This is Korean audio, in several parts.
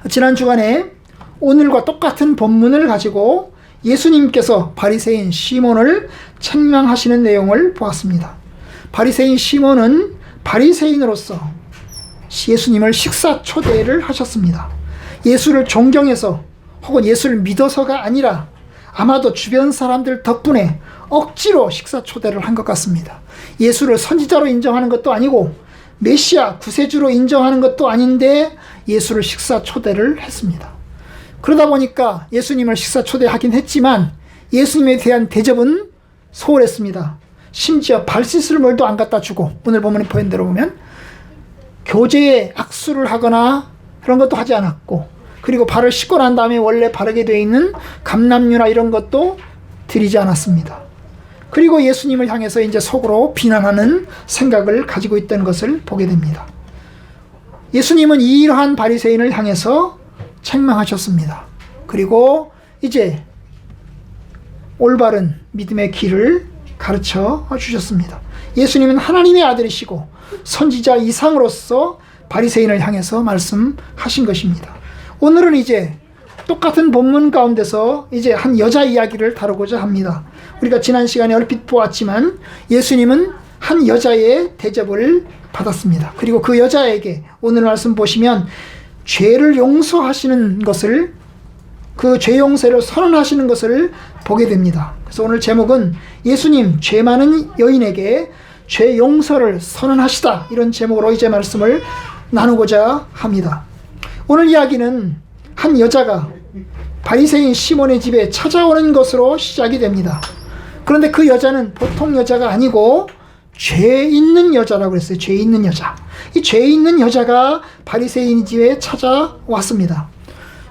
지난 주간에 오늘과 똑같은 본문을 가지고 예수님께서 바리새인 시몬을 책망하시는 내용을 보았습니다. 바리새인 시몬은 바리새인으로서 예수님을 식사 초대를 하셨습니다. 예수를 존경해서 혹은 예수를 믿어서가 아니라 아마도 주변 사람들 덕분에 억지로 식사 초대를 한 것 같습니다. 예수를 선지자로 인정하는 것도 아니고 메시아 구세주로 인정하는 것도 아닌데 예수를 식사 초대를 했습니다. 그러다 보니까 예수님을 식사 초대하긴 했지만 예수님에 대한 대접은 소홀했습니다. 심지어 발 씻을 물도 안 갖다 주고, 오늘 본문의 표현대로 보면 교제에 악수를 하거나 그런 것도 하지 않았고, 그리고 발을 씻고 난 다음에 원래 바르게 되어 있는 감람류나 이런 것도 드리지 않았습니다. 그리고 예수님을 향해서 이제 속으로 비난하는 생각을 가지고 있다는 것을 보게 됩니다. 예수님은 이러한 바리새인을 향해서 책망하셨습니다. 그리고 이제 올바른 믿음의 길을 가르쳐 주셨습니다. 예수님은 하나님의 아들이시고 선지자 이상으로서 바리새인을 향해서 말씀하신 것입니다. 오늘은 이제 똑같은 본문 가운데서 이제 한 여자 이야기를 다루고자 합니다. 우리가 지난 시간에 얼핏 보았지만 예수님은 한 여자의 대접을 받았습니다. 그리고 그 여자에게 오늘 말씀 보시면 죄를 용서하시는 것을, 그 죄 용서를 선언하시는 것을 보게 됩니다. 그래서 오늘 제목은 예수님 죄 많은 여인에게 죄 용서를 선언하시다, 이런 제목으로 이제 말씀을 나누고자 합니다. 오늘 이야기는 한 여자가 바리새인 시몬의 집에 찾아오는 것으로 시작이 됩니다. 그런데 그 여자는 보통 여자가 아니고 죄 있는 여자라고 그랬어요. 죄 있는 여자. 이 죄 있는 여자가 바리새인 집에 찾아왔습니다.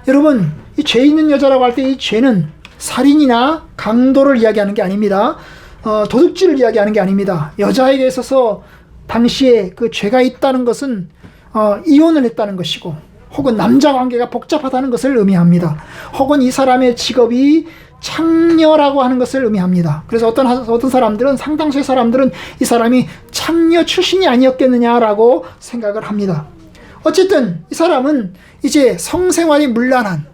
여러분, 이 죄 있는 여자라고 할 때 이 죄는 살인이나 강도를 이야기하는 게 아닙니다. 도둑질을 이야기하는 게 아닙니다. 여자에게 있어서 당시에 그 죄가 있다는 것은 이혼을 했다는 것이고, 혹은 남자 관계가 복잡하다는 것을 의미합니다. 혹은 이 사람의 직업이 창녀라고 하는 것을 의미합니다. 그래서 어떤 사람들은, 상당수의 사람들은 이 사람이 창녀 출신이 아니었겠느냐라고 생각을 합니다. 어쨌든 이 사람은 이제 성생활이 문란한,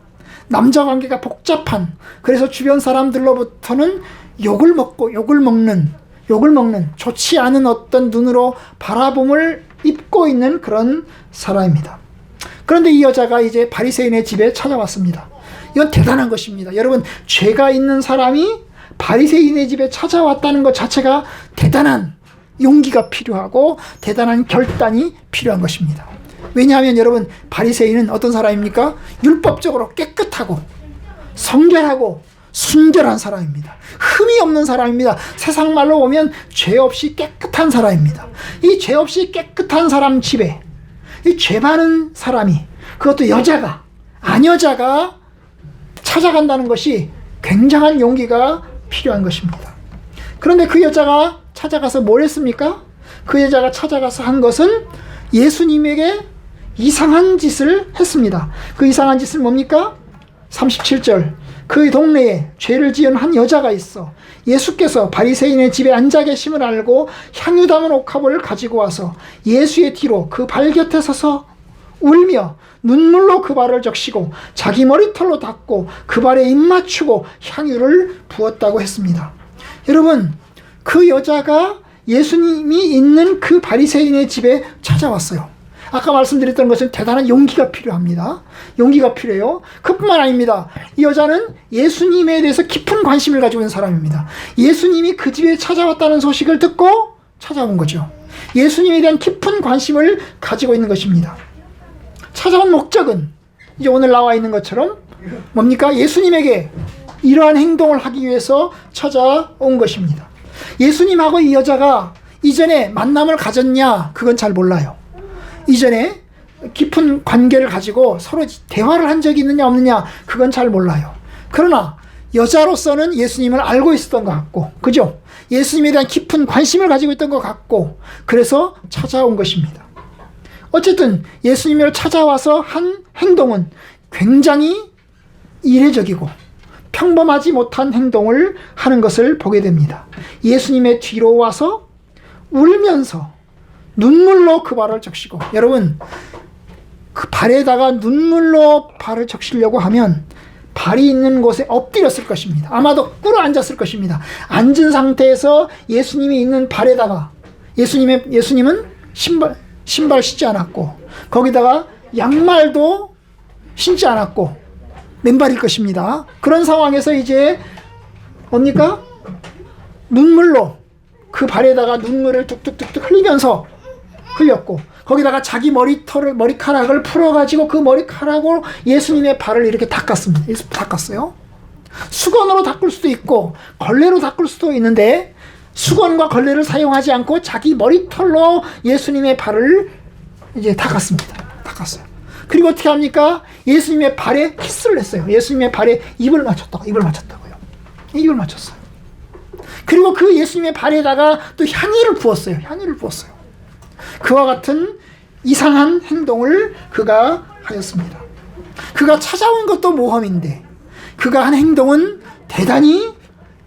남자 관계가 복잡한, 그래서 주변 사람들로부터는 욕을 먹는 좋지 않은 어떤 눈으로 바라봄을 입고 있는 그런 사람입니다. 그런데 이 여자가 이제 바리새인의 집에 찾아왔습니다. 이건 대단한 것입니다. 여러분, 죄가 있는 사람이 바리새인의 집에 찾아왔다는 것 자체가 대단한 용기가 필요하고 대단한 결단이 필요한 것입니다. 왜냐하면 여러분, 바리새인은 어떤 사람입니까? 율법적으로 깨끗하고 성결하고 순결한 사람입니다. 흠이 없는 사람입니다. 세상 말로 보면 죄 없이 깨끗한 사람입니다. 이 죄 없이 깨끗한 사람 집에 이 죄 많은 사람이, 그것도 여자가, 아녀자가 찾아간다는 것이 굉장한 용기가 필요한 것입니다. 그런데 그 여자가 찾아가서 뭘 했습니까? 그 여자가 찾아가서 한 것은 예수님에게 이상한 짓을 했습니다. 그 이상한 짓은 뭡니까? 37절. 그 동네에 죄를 지은 한 여자가 있어 예수께서 바리새인의 집에 앉아 계심을 알고 향유 담은 옥합을 가지고 와서 예수의 뒤로 그 발 곁에 서서 울며 눈물로 그 발을 적시고 자기 머리털로 닦고 그 발에 입 맞추고 향유를 부었다고 했습니다. 여러분, 그 여자가 예수님이 있는 그 바리새인의 집에 찾아왔어요. 아까 말씀드렸던 것은 대단한 용기가 필요합니다. 용기가 필요해요. 그뿐만 아닙니다. 이 여자는 예수님에 대해서 깊은 관심을 가지고 있는 사람입니다. 예수님이 그 집에 찾아왔다는 소식을 듣고 찾아온 거죠. 예수님에 대한 깊은 관심을 가지고 있는 것입니다. 찾아온 목적은 이제 오늘 나와 있는 것처럼 뭡니까? 예수님에게 이러한 행동을 하기 위해서 찾아온 것입니다. 예수님하고 이 여자가 이전에 만남을 가졌냐? 그건 잘 몰라요. 이전에 깊은 관계를 가지고 서로 대화를 한 적이 있느냐 없느냐, 그건 잘 몰라요. 그러나 여자로서는 예수님을 알고 있었던 것 같고, 그죠? 예수님에 대한 깊은 관심을 가지고 있던 것 같고, 그래서 찾아온 것입니다. 어쨌든 예수님을 찾아와서 한 행동은 굉장히 이례적이고 평범하지 못한 행동을 하는 것을 보게 됩니다. 예수님의 뒤로 와서 울면서 눈물로 그 발을 적시고, 여러분, 그 발에다가 눈물로 발을 적시려고 하면 발이 있는 곳에 엎드렸을 것입니다. 아마도 꿇어 앉았을 것입니다. 앉은 상태에서 예수님이 있는 발에다가 예수님은 신발 신지 않았고 거기다가 양말도 신지 않았고 맨발일 것입니다. 그런 상황에서 이제 뭡니까? 눈물로 그 발에다가 눈물을 뚝뚝뚝뚝 흘렸고 거기다가 자기 머리카락을 풀어가지고 그 머리카락으로 예수님의 발을 이렇게 닦았습니다. 닦았어요. 수건으로 닦을 수도 있고 걸레로 닦을 수도 있는데 수건과 걸레를 사용하지 않고 자기 머리털로 예수님의 발을 이제 닦았습니다. 닦았어요. 그리고 어떻게 합니까? 예수님의 발에 키스를 했어요. 예수님의 발에 입을 맞췄다고요. 입을 맞췄어요. 그리고 그 예수님의 발에다가 또 향유를 부었어요. 그와 같은 이상한 행동을 그가 하였습니다. 그가 찾아온 것도 모험인데 그가 한 행동은 대단히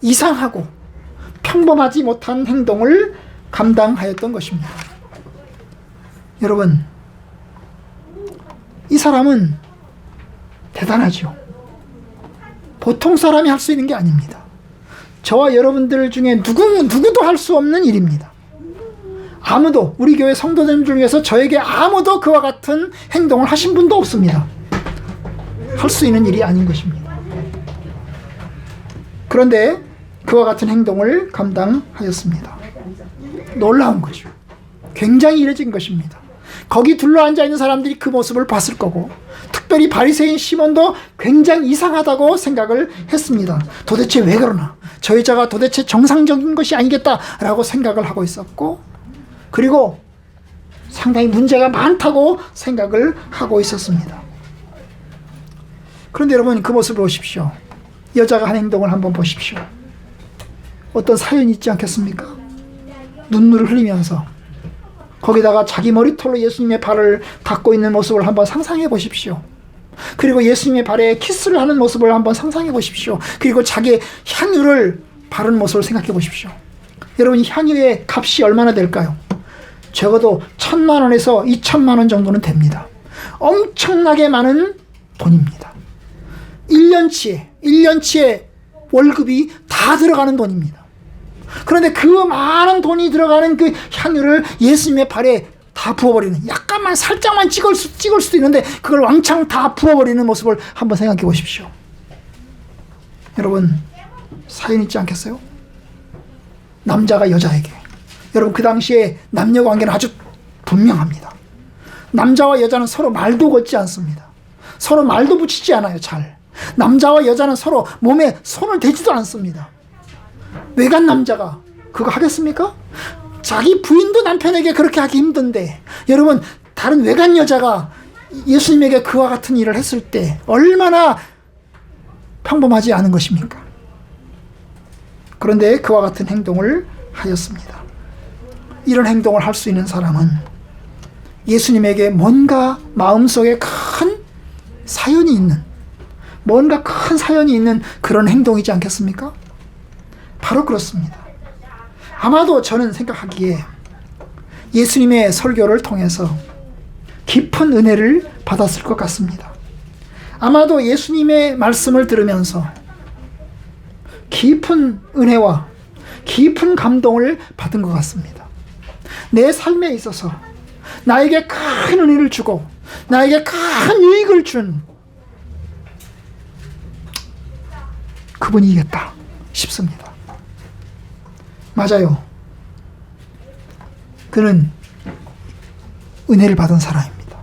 이상하고 평범하지 못한 행동을 감당하였던 것입니다. 여러분, 이 사람은 대단하죠. 보통 사람이 할 수 있는 게 아닙니다. 저와 여러분들 중에 누구도 할 수 없는 일입니다. 아무도, 우리 교회 성도들 중에서 저에게 아무도 그와 같은 행동을 하신 분도 없습니다. 할 수 있는 일이 아닌 것입니다. 그런데 그와 같은 행동을 감당하였습니다. 놀라운 거죠. 굉장히 이례적인 것입니다. 거기 둘러앉아 있는 사람들이 그 모습을 봤을 거고 특별히 바리새인 시몬도 굉장히 이상하다고 생각을 했습니다. 도대체 왜 그러나? 저 여자가 도대체 정상적인 것이 아니겠다라고 생각을 하고 있었고 그리고 상당히 문제가 많다고 생각을 하고 있었습니다. 그런데 여러분 그 모습을 보십시오. 여자가 한 행동을 한번 보십시오. 어떤 사연이 있지 않겠습니까? 눈물을 흘리면서 거기다가 자기 머리털로 예수님의 발을 닦고 있는 모습을 한번 상상해 보십시오. 그리고 예수님의 발에 키스를 하는 모습을 한번 상상해 보십시오. 그리고 자기의 향유를 바른 모습을 생각해 보십시오. 여러분 이 향유의 값이 얼마나 될까요? 적어도 1,000만 원에서 2,000만 원 정도는 됩니다. 엄청나게 많은 돈입니다. 1년치의 월급이 다 들어가는 돈입니다. 그런데 그 많은 돈이 들어가는 그 향유를 예수님의 발에 다 부어버리는, 약간만 살짝만 찍을 수도 있는데 그걸 왕창 다 부어버리는 모습을 한번 생각해 보십시오. 여러분 사연 있지 않겠어요? 남자가 여자에게, 여러분 그 당시에 남녀 관계는 아주 분명합니다. 남자와 여자는 서로 말도 걷지 않습니다. 서로 말도 붙이지 않아요. 잘 남자와 여자는 서로 몸에 손을 대지도 않습니다. 외간 남자가 그거 하겠습니까? 자기 부인도 남편에게 그렇게 하기 힘든데 여러분 다른 외간 여자가 예수님에게 그와 같은 일을 했을 때 얼마나 평범하지 않은 것입니까? 그런데 그와 같은 행동을 하였습니다. 이런 행동을 할 수 있는 사람은 예수님에게 뭔가 마음속에 큰 사연이 있는, 뭔가 큰 사연이 있는 그런 행동이지 않겠습니까? 바로 그렇습니다. 아마도 저는 생각하기에 예수님의 설교를 통해서 깊은 은혜를 받았을 것 같습니다. 아마도 예수님의 말씀을 들으면서 깊은 은혜와 깊은 감동을 받은 것 같습니다. 내 삶에 있어서 나에게 큰 은혜를 주고 나에게 큰 유익을 준 그분이겠다 싶습니다. 맞아요. 그는 은혜를 받은 사람입니다.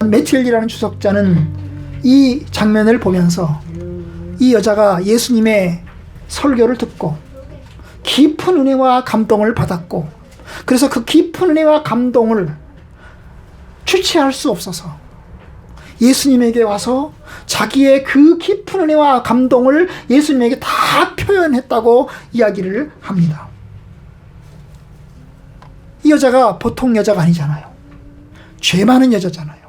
매틸리라는 주석자는 이 장면을 보면서 이 여자가 예수님의 설교를 듣고 깊은 은혜와 감동을 받았고, 그래서 그 깊은 은혜와 감동을 주체할 수 없어서 예수님에게 와서 자기의 그 깊은 은혜와 감동을 예수님에게 다 표현했다고 이야기를 합니다. 이 여자가 보통 여자가 아니잖아요. 죄 많은 여자잖아요.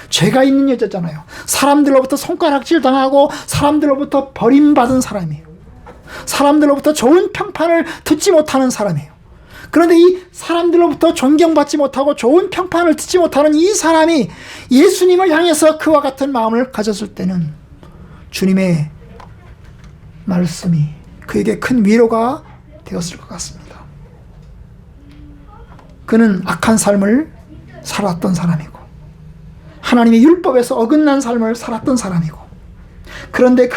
죄가 있는 여자잖아요. 사람들로부터 손가락질 당하고 사람들로부터 버림받은 사람이에요. 사람들로부터 좋은 평판을 듣지 못하는 사람이에요. 그런데 이 사람들로부터 존경받지 못하고 좋은 평판을 듣지 못하는 이 사람이 예수님을 향해서 그와 같은 마음을 가졌을 때는 주님의 말씀이 그에게 큰 위로가 되었을 것 같습니다. 그는 악한 삶을 살았던 사람이고 하나님의 율법에서 어긋난 삶을 살았던 사람이고, 그런데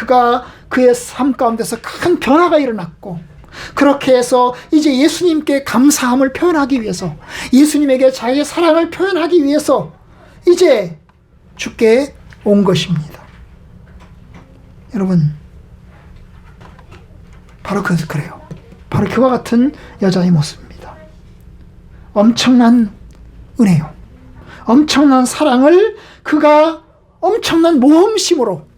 그의 삶 가운데서 큰 변화가 일어났고, 그렇게 해서 이제 예수님께 감사함을 표현하기 위해서, 예수님에게 자기의 사랑을 표현하기 위해서 이제 주께 온 것입니다. 여러분, 바로 그래요. 바로 그와 같은 여자의 모습입니다. 엄청난 은혜요, 엄청난 사랑을 그가 엄청난 모험심으로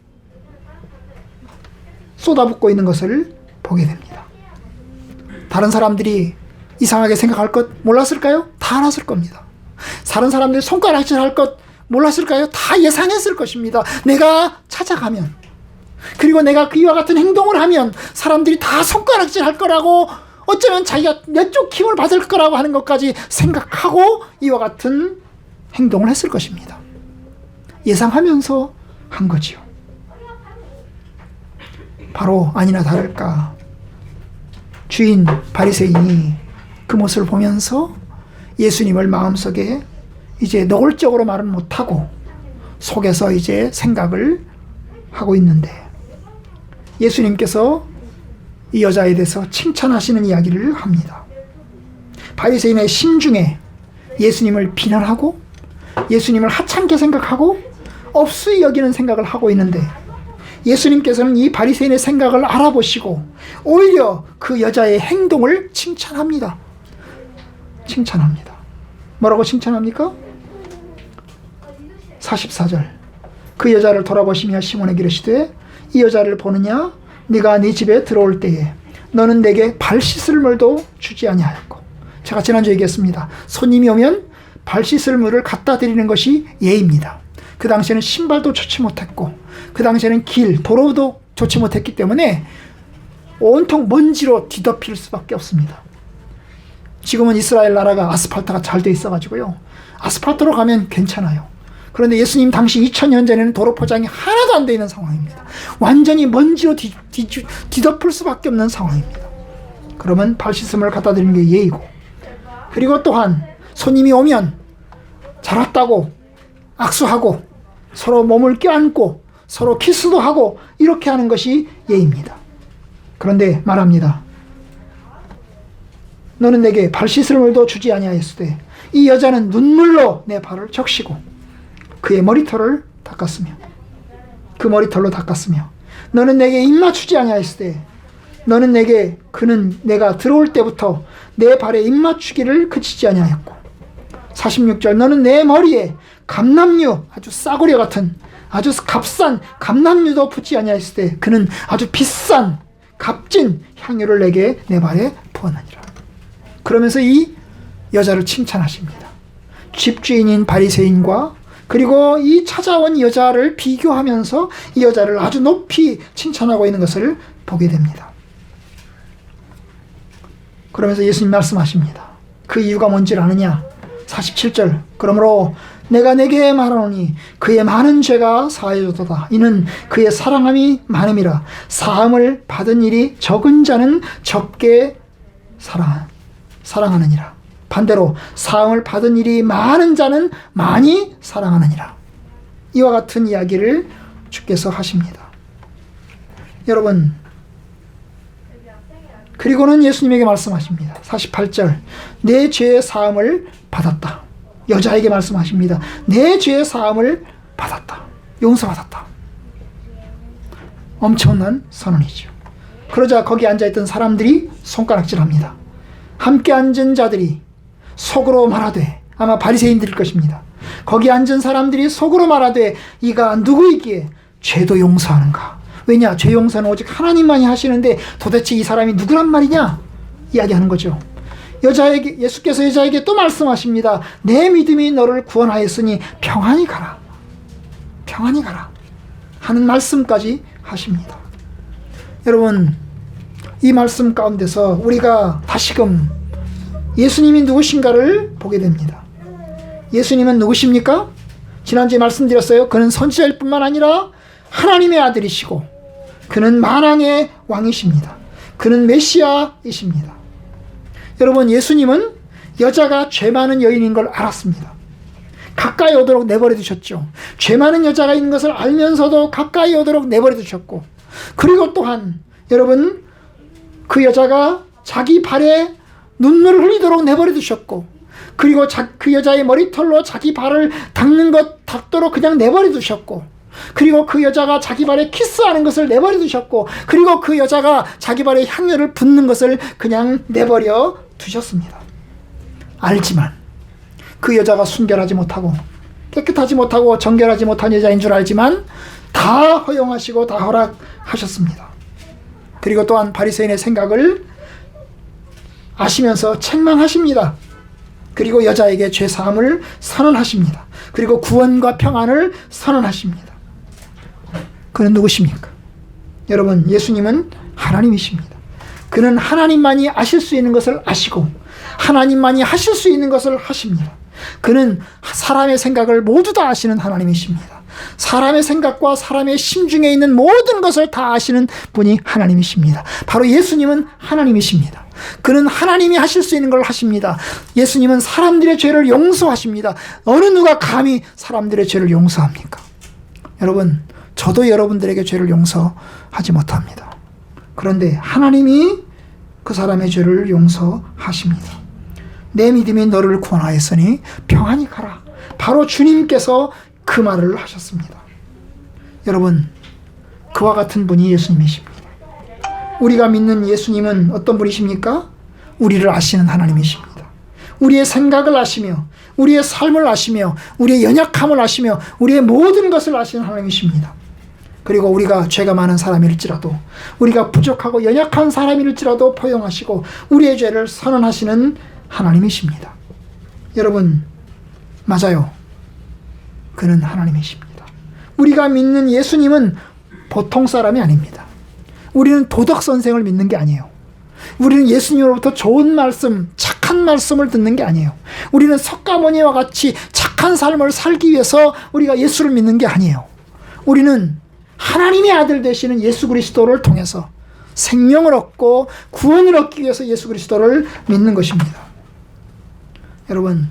쏟아붓고 있는 것을 보게 됩니다. 다른 사람들이 이상하게 생각할 것 몰랐을까요? 다 알았을 겁니다. 다른 사람들이 손가락질할 것 몰랐을까요? 다 예상했을 것입니다. 내가 찾아가면, 그리고 내가 그와 같은 행동을 하면 사람들이 다 손가락질할 거라고, 어쩌면 자기가 몇 쪽 힘을 받을 거라고 하는 것까지 생각하고 이와 같은 행동을 했을 것입니다. 예상하면서 한 거지요. 바로 아니나 다를까 주인 바리새인이 그 모습을 보면서 예수님을 마음속에 이제 노골적으로 말은 못하고 속에서 이제 생각을 하고 있는데, 예수님께서 이 여자에 대해서 칭찬하시는 이야기를 합니다. 바리새인의 심중에 예수님을 비난하고 예수님을 하찮게 생각하고 없이 여기는 생각을 하고 있는데, 예수님께서는 이 바리새인의 생각을 알아보시고 오히려 그 여자의 행동을 칭찬합니다. 칭찬합니다. 뭐라고 칭찬합니까? 44절. 그 여자를 돌아보시며 시몬에게 이르시되 이 여자를 보느냐? 네가 네 집에 들어올 때에 너는 내게 발 씻을 물도 주지 아니하였고. 제가 지난주에 얘기했습니다. 손님이 오면 발 씻을 물을 갖다 드리는 것이 예입니다. 그 당시에는 신발도 좋지 못했고, 그 당시에는 도로도 좋지 못했기 때문에 온통 먼지로 뒤덮일 수밖에 없습니다. 지금은 이스라엘 나라가 아스팔트가 잘 돼 있어가지고요, 아스팔트로 가면 괜찮아요. 그런데 예수님 당시 2000년 전에는 도로 포장이 하나도 안 돼 있는 상황입니다. 완전히 먼지로 뒤덮을 수밖에 없는 상황입니다. 그러면 발 씻음을 갖다 드리는 게 예의고, 그리고 또한 손님이 오면 잘 왔다고 악수하고 서로 몸을 껴안고 서로 키스도 하고 이렇게 하는 것이 예입니다. 그런데 말합니다. 너는 내게 발 씻을 물도 주지 아니하였으되 이 여자는 눈물로 내 발을 적시고 그의 머리털을 닦았으며 그 머리털로 닦았으며 너는 내게 입 맞추지 아니하였으되 너는 그는 내가 들어올 때부터 내 발에 입 맞추기를 그치지 아니하였고 46절 너는 내 머리에 감람류 아주 싸구려 같은 아주 값싼 감람류도 붓지 아니하였을 때 그는 아주 비싼 값진 향유를 내게 내 발에 부었느니라. 그러면서 이 여자를 칭찬하십니다. 집주인인 바리새인과 그리고 이 찾아온 여자를 비교하면서 이 여자를 아주 높이 칭찬하고 있는 것을 보게 됩니다. 그러면서 예수님 말씀하십니다. 그 이유가 뭔지를 아느냐? 47절 그러므로 내가 내게 말하노니 그의 많은 죄가 사하여졌도다. 이는 그의 사랑함이 많음이라. 사함을 받은 일이 적은 자는 적게 사랑하느니라. 반대로 사함을 받은 일이 많은 자는 많이 사랑하느니라. 이와 같은 이야기를 주께서 하십니다. 여러분, 그리고는 예수님에게 말씀하십니다. 48절 내 죄의 사함을 받았다. 여자에게 말씀하십니다. 내 죄의 사함을 받았다. 용서받았다. 엄청난 선언이죠. 그러자 거기 앉아있던 사람들이 손가락질합니다. 함께 앉은 자들이 속으로 말하되, 아마 바리새인들일 것입니다. 거기 앉은 사람들이 속으로 말하되 이가 누구이기에 죄도 용서하는가? 왜냐? 죄 용서는 오직 하나님만이 하시는데 도대체 이 사람이 누구란 말이냐? 이야기하는 거죠. 예수께서 여자에게 또 말씀하십니다. 내 믿음이 너를 구원하였으니 평안히 가라. 평안히 가라. 하는 말씀까지 하십니다. 여러분, 이 말씀 가운데서 우리가 다시금 예수님이 누구신가를 보게 됩니다. 예수님은 누구십니까? 지난주에 말씀드렸어요. 그는 선지자일 뿐만 아니라 하나님의 아들이시고 그는 만왕의 왕이십니다. 그는 메시아이십니다. 여러분, 예수님은 여자가 죄 많은 여인인 걸 알았습니다. 가까이 오도록 내버려 두셨죠. 죄 많은 여자가 있는 것을 알면서도 가까이 오도록 내버려 두셨고, 그리고 또한 여러분, 그 여자가 자기 발에 눈물을 흘리도록 내버려 두셨고, 그리고 그 여자의 머리털로 자기 발을 닦도록 그냥 내버려 두셨고, 그리고 그 여자가 자기 발에 키스하는 것을 내버려 두셨고, 그리고 그 여자가 자기 발에 향유를 붓는 것을 그냥 내버려 두셨습니다. 알지만 그 여자가 순결하지 못하고 깨끗하지 못하고 정결하지 못한 여자인 줄 알지만 다 허용하시고 다 허락하셨습니다. 그리고 또한 바리새인의 생각을 아시면서 책망하십니다. 그리고 여자에게 죄사함을 선언하십니다. 그리고 구원과 평안을 선언하십니다. 그는 누구십니까? 여러분, 예수님은 하나님이십니다. 그는 하나님만이 아실 수 있는 것을 아시고 하나님만이 하실 수 있는 것을 하십니다. 그는 사람의 생각을 모두 다 아시는 하나님이십니다. 사람의 생각과 사람의 심중에 있는 모든 것을 다 아시는 분이 하나님이십니다. 바로 예수님은 하나님이십니다. 그는 하나님이 하실 수 있는 걸 하십니다. 예수님은 사람들의 죄를 용서하십니다. 어느 누가 감히 사람들의 죄를 용서합니까? 여러분, 저도 여러분들에게 죄를 용서하지 못합니다. 그런데 하나님이 그 사람의 죄를 용서하십니다. 내 믿음이 너를 구원하였으니 평안히 가라. 바로 주님께서 그 말을 하셨습니다. 여러분, 그와 같은 분이 예수님이십니다. 우리가 믿는 예수님은 어떤 분이십니까? 우리를 아시는 하나님이십니다. 우리의 생각을 아시며 우리의 삶을 아시며 우리의 연약함을 아시며 우리의 모든 것을 아시는 하나님이십니다. 그리고 우리가 죄가 많은 사람일지라도, 우리가 부족하고 연약한 사람일지라도 포용하시고 우리의 죄를 선언하시는 하나님이십니다. 여러분, 맞아요. 그는 하나님이십니다. 우리가 믿는 예수님은 보통 사람이 아닙니다. 우리는 도덕 선생을 믿는 게 아니에요. 우리는 예수님으로부터 좋은 말씀, 착한 말씀을 듣는 게 아니에요. 우리는 석가모니와 같이 착한 삶을 살기 위해서 우리가 예수를 믿는 게 아니에요. 우리는 하나님의 아들 되시는 예수 그리스도를 통해서 생명을 얻고 구원을 얻기 위해서 예수 그리스도를 믿는 것입니다. 여러분,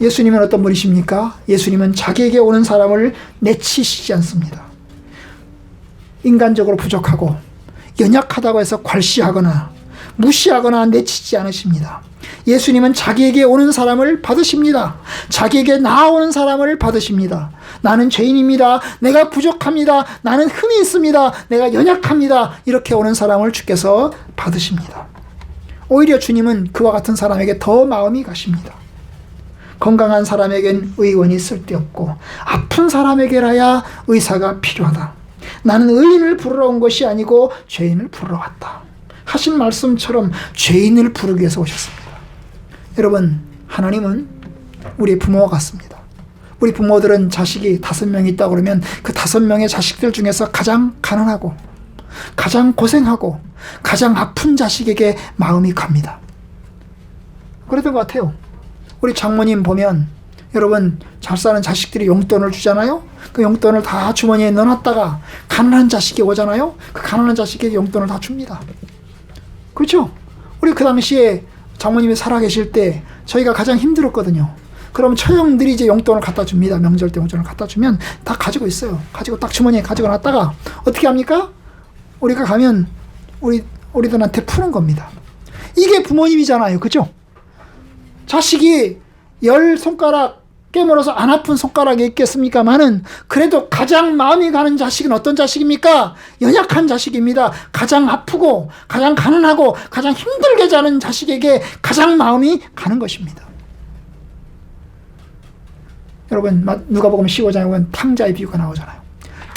예수님은 어떤 분이십니까? 예수님은 자기에게 오는 사람을 내치시지 않습니다. 인간적으로 부족하고 연약하다고 해서 괄시하거나 무시하거나 내치지 않으십니다. 예수님은 자기에게 오는 사람을 받으십니다. 자기에게 나아오는 사람을 받으십니다. 나는 죄인입니다. 내가 부족합니다. 나는 흠이 있습니다. 내가 연약합니다. 이렇게 오는 사람을 주께서 받으십니다. 오히려 주님은 그와 같은 사람에게 더 마음이 가십니다. 건강한 사람에겐 의원이 쓸데없고 아픈 사람에게라야 의사가 필요하다. 나는 의인을 부르러 온 것이 아니고 죄인을 부르러 왔다 하신 말씀처럼 죄인을 부르기 위해서 오셨습니다. 여러분, 하나님은 우리 부모와 같습니다. 우리 부모들은 자식이 5명 있다고 그러면 그 5명의 자식들 중에서 가장 가난하고 가장 고생하고 가장 아픈 자식에게 마음이 갑니다. 그랬던 것 같아요. 우리 장모님 보면 여러분, 잘 사는 자식들이 용돈을 주잖아요. 그 용돈을 다 주머니에 넣어놨다가 가난한 자식이 오잖아요. 그 가난한 자식에게 용돈을 다 줍니다. 그렇죠? 우리 그 당시에 장모님이 살아계실 때 저희가 가장 힘들었거든요. 그럼 처형들이 이제 용돈을 갖다 줍니다. 명절 때 용돈을 갖다 주면 다 가지고 있어요. 가지고 딱 주머니에 가지고 놨다가 어떻게 합니까? 우리가 가면 우리들한테 푸는 겁니다. 이게 부모님이잖아요. 그죠? 자식이 10손가락 깨물어서 안 아픈 손가락이 있겠습니까마는 그래도 가장 마음이 가는 자식은 어떤 자식입니까? 연약한 자식입니다. 가장 아프고 가장 가난하고 가장 힘들게 자는 자식에게 가장 마음이 가는 것입니다. 여러분, 누가복음 15장에 보면 탕자의 비유가 나오잖아요.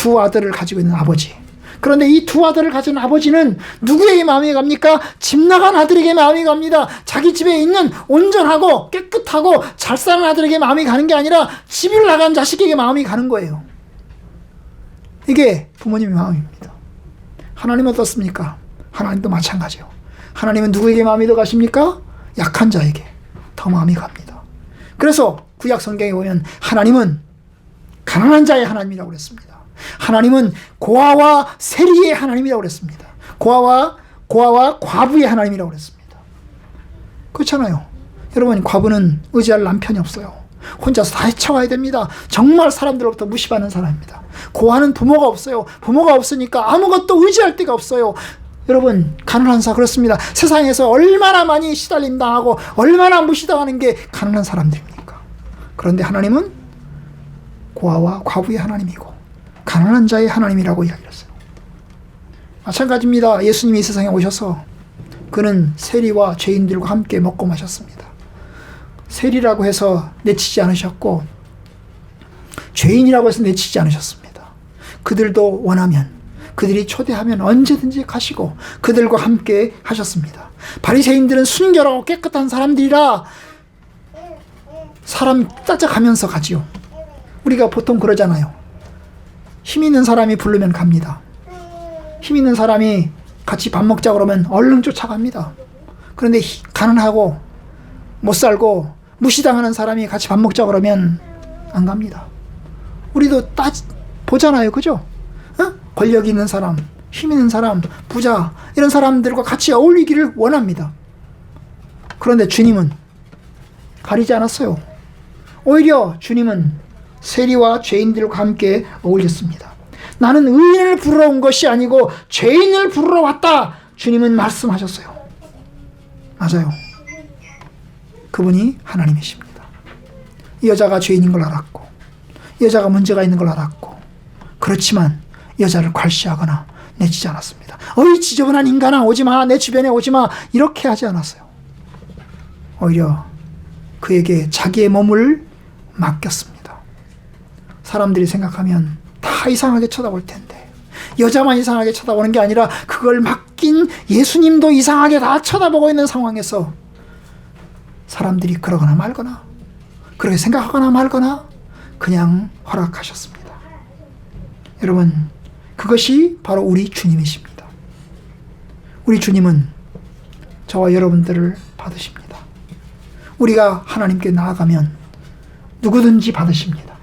2 아들을 가지고 있는 아버지. 그런데 이 2 아들을 가진 아버지는 누구에게 마음이 갑니까? 집 나간 아들에게 마음이 갑니다. 자기 집에 있는 온전하고 깨끗하고 잘 사는 아들에게 마음이 가는 게 아니라 집을 나간 자식에게 마음이 가는 거예요. 이게 부모님의 마음입니다. 하나님은 어떻습니까? 하나님도 마찬가지예요. 하나님은 누구에게 마음이 더 가십니까? 약한 자에게 더 마음이 갑니다. 그래서 구약 성경에 보면 하나님은 가난한 자의 하나님이라고 그랬습니다. 하나님은 고아와 세리의 하나님이라고 그랬습니다. 고아와 과부의 하나님이라고 그랬습니다. 그렇잖아요. 여러분, 과부는 의지할 남편이 없어요. 혼자서 다 헤쳐가야 됩니다. 정말 사람들로부터 무시받는 사람입니다. 고아는 부모가 없어요. 부모가 없으니까 아무것도 의지할 데가 없어요. 여러분, 가난한 사 그렇습니다. 세상에서 얼마나 많이 시달림 당하고 얼마나 무시당하는 게 가난한 사람들입니까? 그런데 하나님은 고아와 과부의 하나님이고 가난한 자의 하나님이라고 이야기했어요. 마찬가지입니다. 예수님이 이 세상에 오셔서 그는 세리와 죄인들과 함께 먹고 마셨습니다. 세리라고 해서 내치지 않으셨고 죄인이라고 해서 내치지 않으셨습니다. 그들도 원하면, 그들이 초대하면 언제든지 가시고 그들과 함께 하셨습니다. 바리새인들은 순결하고 깨끗한 사람들이라 사람 따져가면서 가지요. 우리가 보통 그러잖아요. 힘 있는 사람이 부르면 갑니다. 힘 있는 사람이 같이 밥 먹자 그러면 얼른 쫓아갑니다. 그런데 가난하고 못 살고 무시당하는 사람이 같이 밥 먹자 그러면 안 갑니다. 우리도 보잖아요. 그죠? 권력 있는 사람, 힘 있는 사람, 부자 이런 사람들과 같이 어울리기를 원합니다. 그런데 주님은 가리지 않았어요. 오히려 주님은 세리와 죄인들과 함께 어울렸습니다. 나는 의인을 부르러 온 것이 아니고 죄인을 부르러 왔다. 주님은 말씀하셨어요. 맞아요. 그분이 하나님이십니다. 이 여자가 죄인인 걸 알았고, 여자가 문제가 있는 걸 알았고, 그렇지만 여자를 괄시하거나 내치지 않았습니다. 어이 지저분한 인간아 오지마, 내 주변에 오지마, 이렇게 하지 않았어요. 오히려 그에게 자기의 몸을 맡겼습니다. 사람들이 생각하면 다 이상하게 쳐다볼 텐데, 여자만 이상하게 쳐다보는 게 아니라 그걸 맡긴 예수님도 이상하게 다 쳐다보고 있는 상황에서 사람들이 그러거나 말거나, 그렇게 생각하거나 말거나 그냥 허락하셨습니다. 여러분, 그것이 바로 우리 주님이십니다. 우리 주님은 저와 여러분들을 받으십니다. 우리가 하나님께 나아가면 누구든지 받으십니다.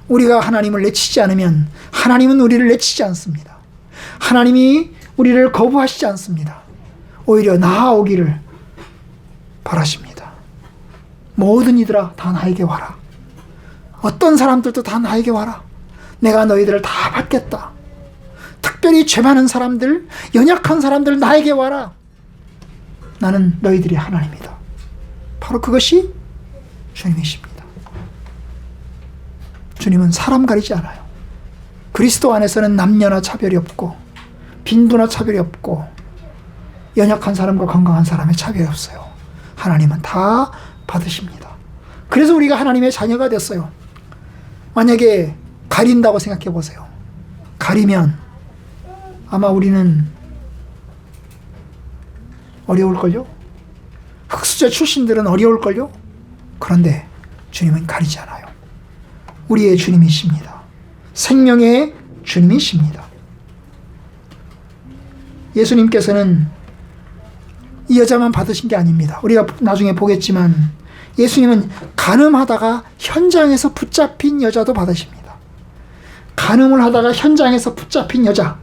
우리가 하나님을 내치지 않으면 하나님은 우리를 내치지 않습니다. 하나님이 우리를 거부하시지 않습니다. 오히려 나아오기를 바라십니다. 모든 이들아 다 나에게 와라. 어떤 사람들도 다 나에게 와라. 내가 너희들을 다 받겠다. 특별히 죄 많은 사람들, 연약한 사람들 나에게 와라. 나는 너희들이 하나님이다. 바로 그것이 주님이십니다. 주님은 사람 가리지 않아요. 그리스도 안에서는 남녀나 차별이 없고 빈부나 차별이 없고 연약한 사람과 건강한 사람의 차별이 없어요. 하나님은 다 받으십니다. 그래서 우리가 하나님의 자녀가 됐어요. 만약에 가린다고 생각해 보세요. 가리면 아마 우리는 어려울걸요? 흑수저 출신들은 어려울걸요? 그런데 주님은 가리지 않아요. 우리의 주님이십니다. 생명의 주님이십니다. 예수님께서는 이 여자만 받으신 게 아닙니다. 우리가 나중에 보겠지만 예수님은 간음하다가 현장에서 붙잡힌 여자도 받으십니다. 간음을 하다가 현장에서 붙잡힌 여자,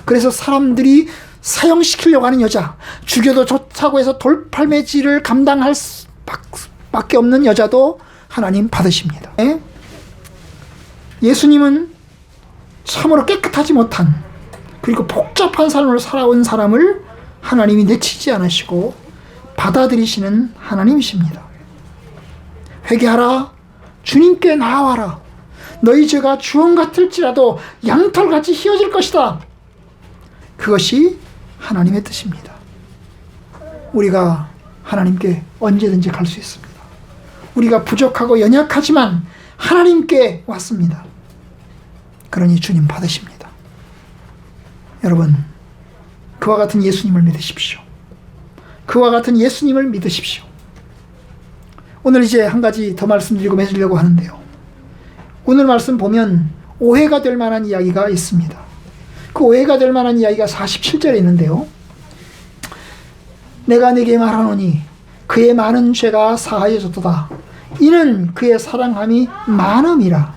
그래서 사람들이 사형시키려고 하는 여자, 죽여도 좋다고 해서 돌팔매질을 감당할 수밖에 없는 여자도 하나님 받으십니다. 예수님은 참으로 깨끗하지 못한, 그리고 복잡한 삶을 살아온 사람을 하나님이 내치지 않으시고 받아들이시는 하나님이십니다. 회개하라, 주님께 나아와라. 너희 죄가 주홍 같을지라도 양털같이 휘어질 것이다. 그것이 하나님의 뜻입니다. 우리가 하나님께 언제든지 갈 수 있습니다. 우리가 부족하고 연약하지만 하나님께 왔습니다. 그러니 주님 받으십니다. 여러분, 그와 같은 예수님을 믿으십시오. 그와 같은 예수님을 믿으십시오. 오늘 이제 한 가지 더 말씀드리고 맺으려고 하는데요. 오늘 말씀 보면 오해가 될 만한 이야기가 있습니다. 그 오해가 될 만한 이야기가 47절에 있는데요. 내가 네게 말하노니 그의 많은 죄가 사하여졌도다. 이는 그의 사랑함이 많음이라.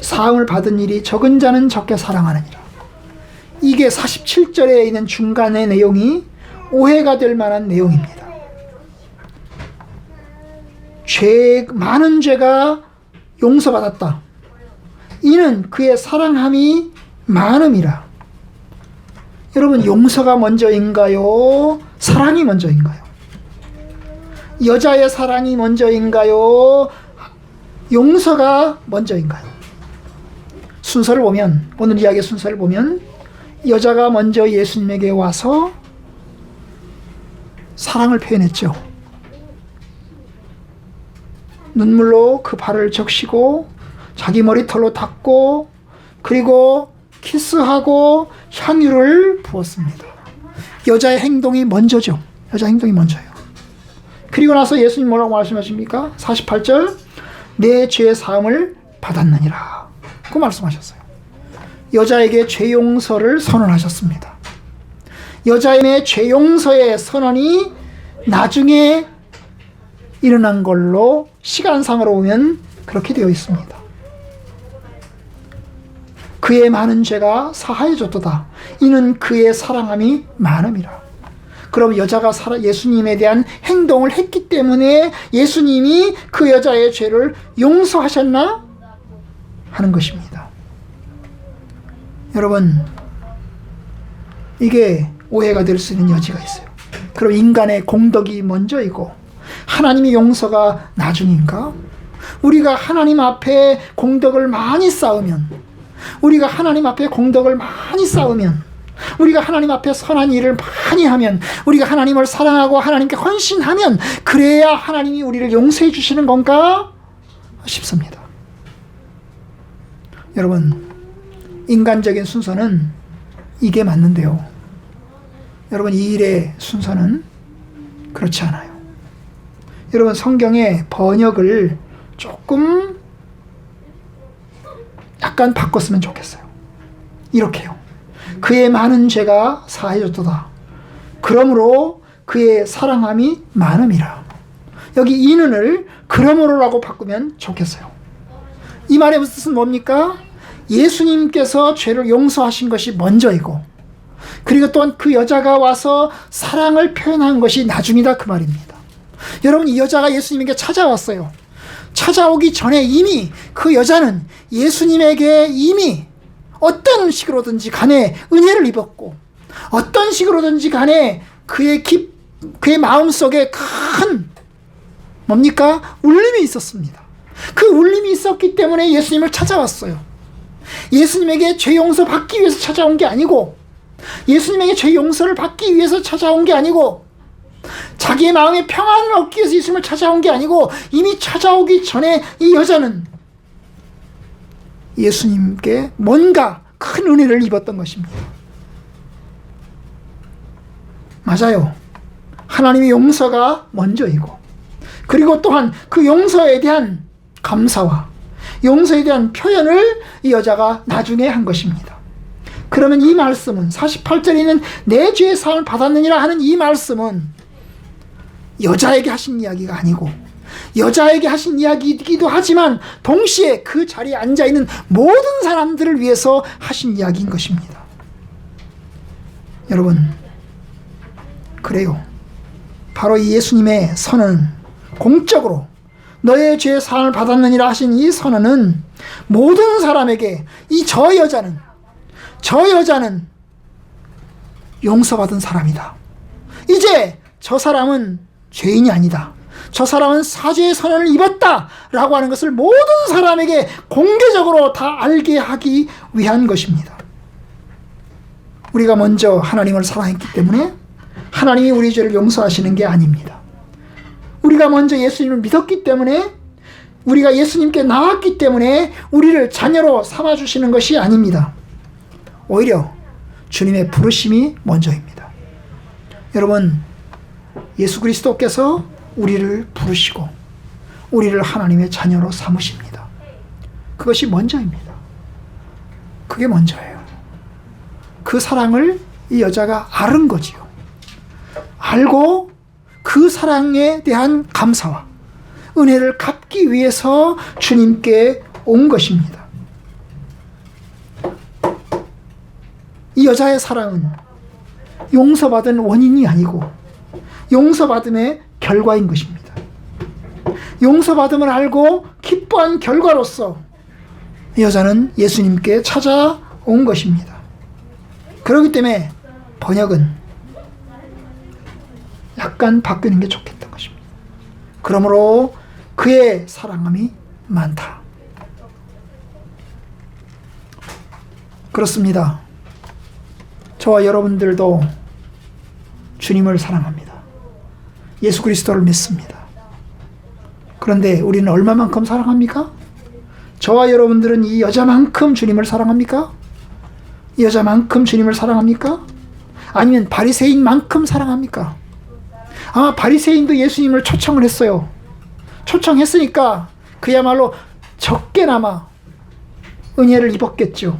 사함을 받은 일이 적은 자는 적게 사랑하느니라. 이게 47절에 있는 중간의 내용이 오해가 될 만한 내용입니다. 많은 죄가 용서받았다. 이는 그의 사랑함이 많음이라. 여러분, 용서가 먼저인가요? 사랑이 먼저인가요? 여자의 사랑이 먼저인가요? 용서가 먼저인가요? 순서를 보면, 오늘 이야기의 순서를 보면 여자가 먼저 예수님에게 와서 사랑을 표현했죠. 눈물로 그 발을 적시고 자기 머리털로 닦고 그리고 키스하고 향유를 부었습니다. 여자의 행동이 먼저죠. 여자 행동이 먼저예요. 그리고 나서 예수님 뭐라고 말씀하십니까? 48절, 내 죄의 사함을 받았느니라 그 말씀하셨어요. 여자에게 죄 용서를 선언하셨습니다. 여자의 죄 용서의 선언이 나중에 일어난 걸로 시간상으로 보면 그렇게 되어 있습니다. 그의 많은 죄가 사하여졌도다. 이는 그의 사랑함이 많음이라. 그럼 여자가 예수님에 대한 행동을 했기 때문에 예수님이 그 여자의 죄를 용서하셨나 하는 것입니다. 여러분, 이게 오해가 될 수 있는 여지가 있어요. 그럼 인간의 공덕이 먼저이고 하나님의 용서가 나중인가? 우리가 하나님 앞에 공덕을 많이 쌓으면, 우리가 하나님 앞에 공덕을 많이 쌓으면, 우리가 하나님 앞에 선한 일을 많이 하면, 우리가 하나님을 사랑하고 하나님께 헌신하면 그래야 하나님이 우리를 용서해 주시는 건가 싶습니다. 여러분, 인간적인 순서는 이게 맞는데요, 여러분, 이 일의 순서는 그렇지 않아요. 여러분, 성경의 번역을 조금 약간 바꿨으면 좋겠어요. 이렇게요. 그의 많은 죄가 사하여졌도다. 그러므로 그의 사랑함이 많음이라. 여기 이는을 그러므로라고 바꾸면 좋겠어요. 이 말의 뜻은 뭡니까? 예수님께서 죄를 용서하신 것이 먼저이고, 그리고 또한 그 여자가 와서 사랑을 표현한 것이 나중이다, 그 말입니다. 여러분, 이 여자가 예수님에게 찾아왔어요. 찾아오기 전에 이미 그 여자는 예수님에게 이미 어떤 식으로든지 간에 은혜를 입었고, 어떤 식으로든지 간에 그의 마음속에 큰 뭡니까? 울림이 있었습니다. 그 울림이 있었기 때문에 예수님을 찾아왔어요. 예수님에게 죄 용서 받기 위해서 찾아온 게 아니고, 예수님에게 죄 용서를 받기 위해서 찾아온 게 아니고, 자기의 마음의 평안을 얻기 위해서 예수님을 찾아온 게 아니고, 이미 찾아오기 전에 이 여자는 예수님께 뭔가 큰 은혜를 입었던 것입니다. 맞아요. 하나님의 용서가 먼저이고, 그리고 또한 그 용서에 대한 감사와 용서에 대한 표현을 이 여자가 나중에 한 것입니다. 그러면 이 말씀은 48절에 있는 내 죄의 사함을 받았느니라 하는 이 말씀은 여자에게 하신 이야기가 아니고, 여자에게 하신 이야기이기도 하지만 동시에 그 자리에 앉아있는 모든 사람들을 위해서 하신 이야기인 것입니다. 여러분, 그래요. 바로 이 예수님의 선언은 공적으로 너의 죄의 사함을 받았느니라 하신 이 선언은 모든 사람에게 저 여자는 용서받은 사람이다. 이제 저 사람은 죄인이 아니다. 저 사람은 사죄의 선언을 입었다 라고 하는 것을 모든 사람에게 공개적으로 다 알게 하기 위한 것입니다. 우리가 먼저 하나님을 사랑했기 때문에 하나님이 우리 죄를 용서하시는 게 아닙니다. 우리가 먼저 예수님을 믿었기 때문에, 우리가 예수님께 나왔기 때문에 우리를 자녀로 삼아주시는 것이 아닙니다. 오히려 주님의 부르심이 먼저입니다. 여러분, 예수 그리스도께서 우리를 부르시고 우리를 하나님의 자녀로 삼으십니다. 그것이 먼저입니다. 그게 먼저예요. 그 사랑을 이 여자가 알은 거지요. 알고 그 사랑에 대한 감사와 은혜를 갚기 위해서 주님께 온 것입니다. 이 여자의 사랑은 용서받은 원인이 아니고 용서받음의 결과인 것입니다. 용서받음을 알고 기뻐한 결과로서 이 여자는 예수님께 찾아온 것입니다. 그렇기 때문에 번역은 약간 바뀌는 게 좋겠던 것입니다. 그러므로 그의 사랑함이 많다. 그렇습니다. 저와 여러분들도 주님을 사랑합니다. 예수 그리스도를 믿습니다. 그런데 우리는 얼마만큼 사랑합니까? 저와 여러분들은 이 여자만큼 주님을 사랑합니까? 이 여자만큼 주님을 사랑합니까? 아니면 바리새인만큼 사랑합니까? 아마 바리새인도 예수님을 초청을 했어요. 초청했으니까 그야말로 적게나마 은혜를 입었겠죠.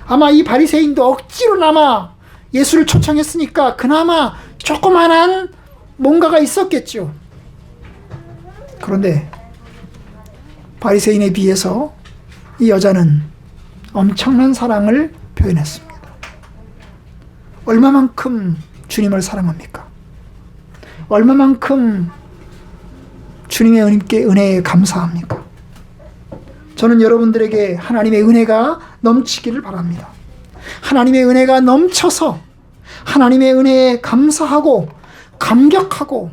아마 이 바리새인도 억지로나마 예수를 초청했으니까 그나마 조그만한 뭔가가 있었겠죠. 그런데 바리새인에 비해서 이 여자는 엄청난 사랑을 표현했습니다. 얼마만큼 주님을 사랑합니까? 얼마만큼 주님의 은혜에 감사합니까? 저는 여러분들에게 하나님의 은혜가 넘치기를 바랍니다. 하나님의 은혜가 넘쳐서 하나님의 은혜에 감사하고 감격하고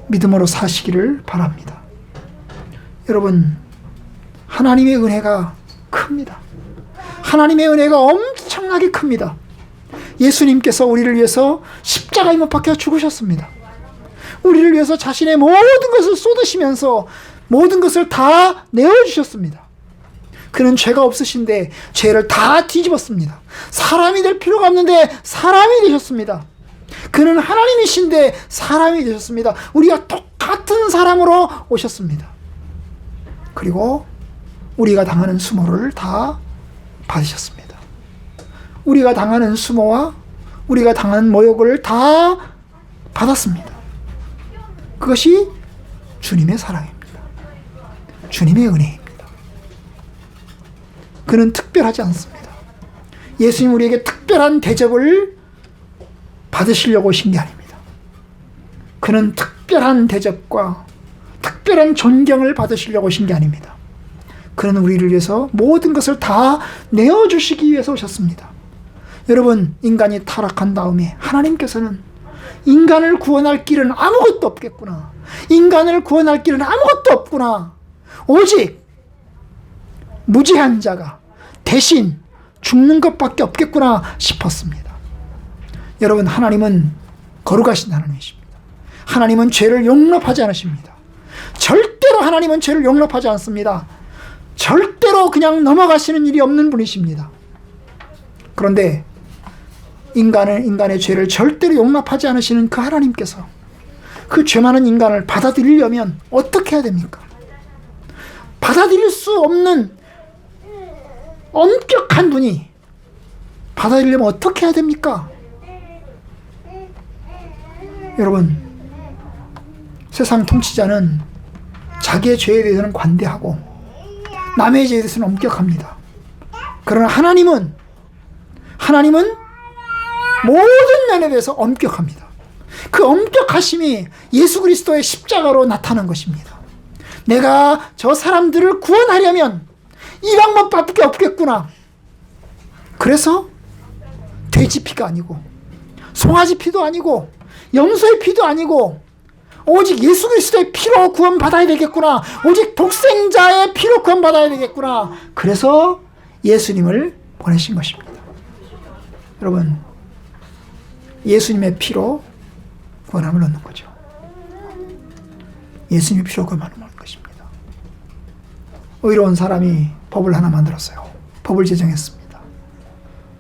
믿음으로 사시기를 바랍니다. 여러분, 하나님의 은혜가 큽니다. 하나님의 은혜가 엄청나게 큽니다. 예수님께서 우리를 위해서 십자가에 못 박혀 죽으셨습니다. 우리를 위해서 자신의 모든 것을 쏟으시면서 모든 것을 다 내어주셨습니다. 그는 죄가 없으신데 죄를 다 뒤집었습니다. 사람이 될 필요가 없는데 사람이 되셨습니다. 그는 하나님이신데 사람이 되셨습니다. 우리가 똑같은 사람으로 오셨습니다. 그리고 우리가 당하는 수모를 다 받으셨습니다. 우리가 당하는 수모와 우리가 당하는 모욕을 다 받았습니다. 그것이 주님의 사랑입니다. 주님의 은혜입니다. 그는 특별하지 않습니다. 예수님 우리에게 특별한 대접을 받으시려고 오신 게 아닙니다. 그는 특별한 대접과 특별한 존경을 받으시려고 오신 게 아닙니다. 그는 우리를 위해서 모든 것을 다 내어주시기 위해서 오셨습니다. 여러분, 인간이 타락한 다음에 하나님께서는 인간을 구원할 길은 아무것도 없겠구나. 인간을 구원할 길은 아무것도 없구나. 오직 무지한 자가 대신 죽는 것밖에 없겠구나 싶었습니다. 여러분, 하나님은 거룩하신 하나님이십니다. 하나님은 죄를 용납하지 않으십니다. 절대로 하나님은 죄를 용납하지 않습니다. 절대로 그냥 넘어가시는 일이 없는 분이십니다. 그런데 인간의 죄를 절대로 용납하지 않으시는 그 하나님께서 그 죄 많은 인간을 받아들이려면 어떻게 해야 됩니까? 받아들일 수 없는 엄격한 분이 받아들이려면 어떻게 해야 됩니까? 여러분, 세상 통치자는 자기의 죄에 대해서는 관대하고 남의 죄에 대해서는 엄격합니다. 그러나 하나님은 모든 면에 대해서 엄격합니다. 그 엄격하심이 예수 그리스도의 십자가로 나타난 것입니다. 내가 저 사람들을 구원하려면 이 방법밖에 없겠구나. 그래서 돼지 피가 아니고 송아지 피도 아니고 염소의 피도 아니고 오직 예수 그리스도의 피로 구원받아야 되겠구나. 오직 독생자의 피로 구원받아야 되겠구나. 그래서 예수님을 보내신 것입니다. 여러분, 예수님의 피로 구원함을 얻는 거죠. 예수님의 피로 구원함을 얻는 것입니다. 의로운 사람이 법을 하나 만들었어요. 법을 제정했습니다.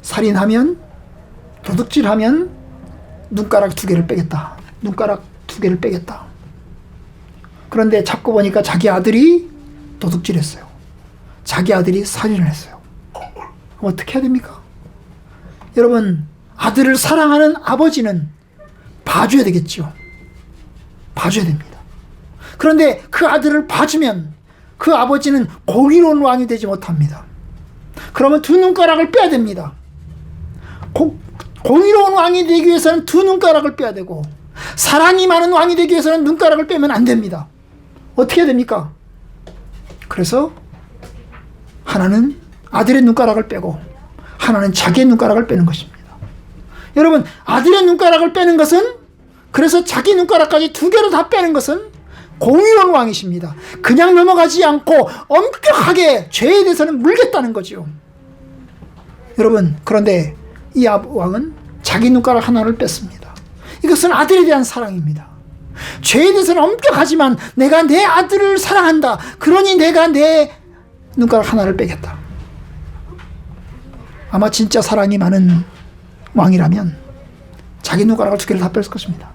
살인하면, 도둑질하면 눈가락 2개를 빼겠다. 눈가락 2개를 빼겠다. 그런데 잡고 보니까 자기 아들이 도둑질했어요. 자기 아들이 살인을 했어요. 어떻게 해야 됩니까? 여러분, 아들을 사랑하는 아버지는 봐줘야 되겠죠. 봐줘야 됩니다. 그런데 그 아들을 봐주면 그 아버지는 공의로운 왕이 되지 못합니다. 그러면 두 눈가락을 빼야 됩니다. 공의로운 왕이 되기 위해서는 두 눈가락을 빼야 되고, 사랑이 많은 왕이 되기 위해서는 눈가락을 빼면 안 됩니다. 어떻게 해야 됩니까? 그래서 하나는 아들의 눈가락을 빼고 하나는 자기의 눈가락을 빼는 것입니다. 여러분, 아들의 눈가락을 빼는 것은, 그래서 자기 눈가락까지 두 개로 다 빼는 것은 공의로운 왕이십니다. 그냥 넘어가지 않고 엄격하게 죄에 대해서는 물겠다는 거죠. 여러분, 그런데 이 왕은 자기 눈가락 하나를 뺐습니다. 이것은 아들에 대한 사랑입니다. 죄에 대해서는 엄격하지만 내가 내 아들을 사랑한다, 그러니 내가 내 눈가락 하나를 빼겠다. 아마 진짜 사랑이 많은 왕이라면 자기 눈가락을 두 개를 다 뺐을 것입니다.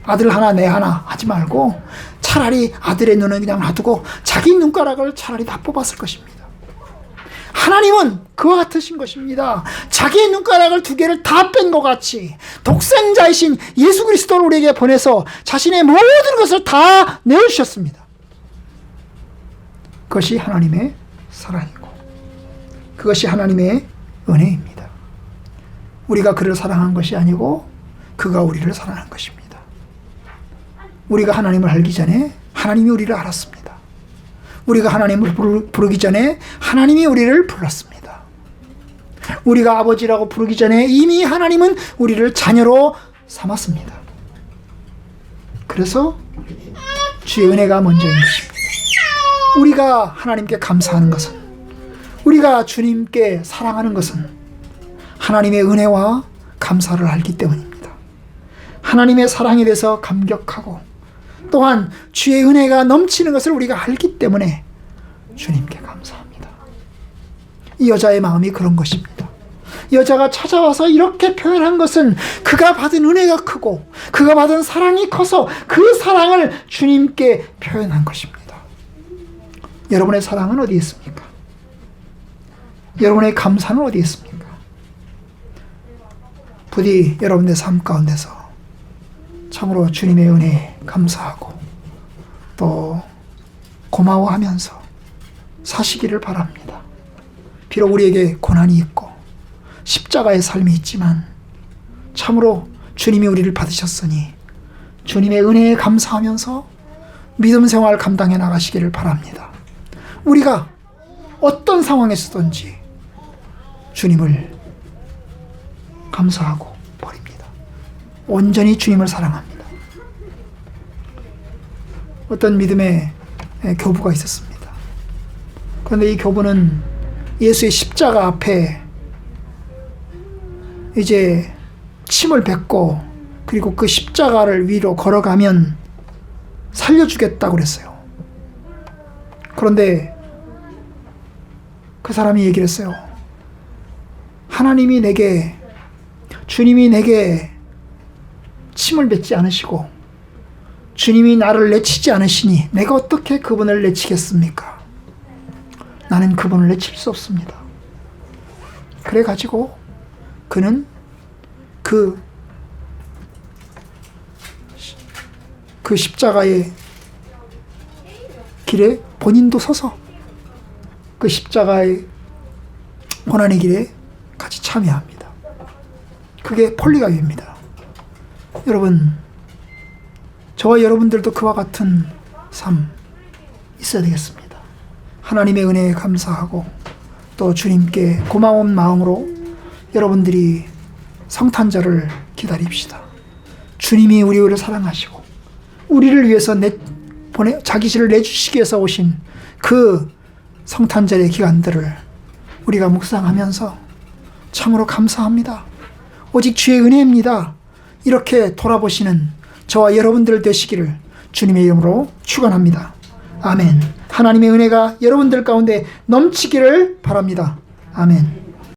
아들 하나 내 하나 하지 말고 차라리 아들의 눈은 그냥 놔두고 자기 눈가락을 차라리 다 뽑았을 것입니다. 하나님은 그와 같으신 것입니다. 자기의 눈가락을 두 개를 다 뺀 것 같이 독생자이신 예수 그리스도를 우리에게 보내서 자신의 모든 것을 다 내어주셨습니다. 그것이 하나님의 사랑이고 그것이 하나님의 은혜입니다. 우리가 그를 사랑한 것이 아니고 그가 우리를 사랑한 것입니다. 우리가 하나님을 알기 전에 하나님이 우리를 알았습니다. 우리가 하나님을 부르기 전에 하나님이 우리를 불렀습니다. 우리가 아버지라고 부르기 전에 이미 하나님은 우리를 자녀로 삼았습니다. 그래서 주의 은혜가 먼저인 것입니다. 우리가 하나님께 감사하는 것은, 우리가 주님께 사랑하는 것은 하나님의 은혜와 감사를 알기 때문입니다. 하나님의 사랑에 대해서 감격하고 또한 주의 은혜가 넘치는 것을 우리가 알기 때문에 주님께 감사합니다. 이 여자의 마음이 그런 것입니다. 여자가 찾아와서 이렇게 표현한 것은 그가 받은 은혜가 크고 그가 받은 사랑이 커서 그 사랑을 주님께 표현한 것입니다. 여러분의 사랑은 어디 있습니까? 여러분의 감사는 어디 있습니까? 부디 여러분의 삶 가운데서 참으로 주님의 은혜에 감사하고 또 고마워하면서 사시기를 바랍니다. 비록 우리에게 고난이 있고 십자가의 삶이 있지만 참으로 주님이 우리를 받으셨으니 주님의 은혜에 감사하면서 믿음 생활 감당해 나가시기를 바랍니다. 우리가 어떤 상황에서든지 주님을 감사하고 버립니다. 온전히 주님을 사랑합니다. 어떤 믿음의 교부가 있었습니다. 그런데 이 교부는 예수의 십자가 앞에 이제 침을 뱉고 그리고 그 십자가를 위로 걸어가면 살려주겠다고 그랬어요. 그런데 그 사람이 얘기를 했어요. 주님이 내게 침을 뱉지 않으시고 주님이 나를 내치지 않으시니 내가 어떻게 그분을 내치겠습니까? 나는 그분을 내칠 수 없습니다. 그래가지고 그는 그 십자가의 길에 본인도 서서 그 십자가의 고난의 길에 같이 참여합니다. 그게 폴리가유입니다. 여러분, 저와 여러분들도 그와 같은 삶 있어야 되겠습니다. 하나님의 은혜에 감사하고 또 주님께 고마운 마음으로 여러분들이 성탄절을 기다립시다. 주님이 우리를 사랑하시고 우리를 위해서 자기실을 내주시기 위해서 오신 그 성탄절의 기간들을 우리가 묵상하면서 참으로 감사합니다. 오직 주의 은혜입니다. 이렇게 돌아보시는 저와 여러분들 되시기를 주님의 이름으로 축원합니다. 아멘. 하나님의 은혜가 여러분들 가운데 넘치기를 바랍니다. 아멘.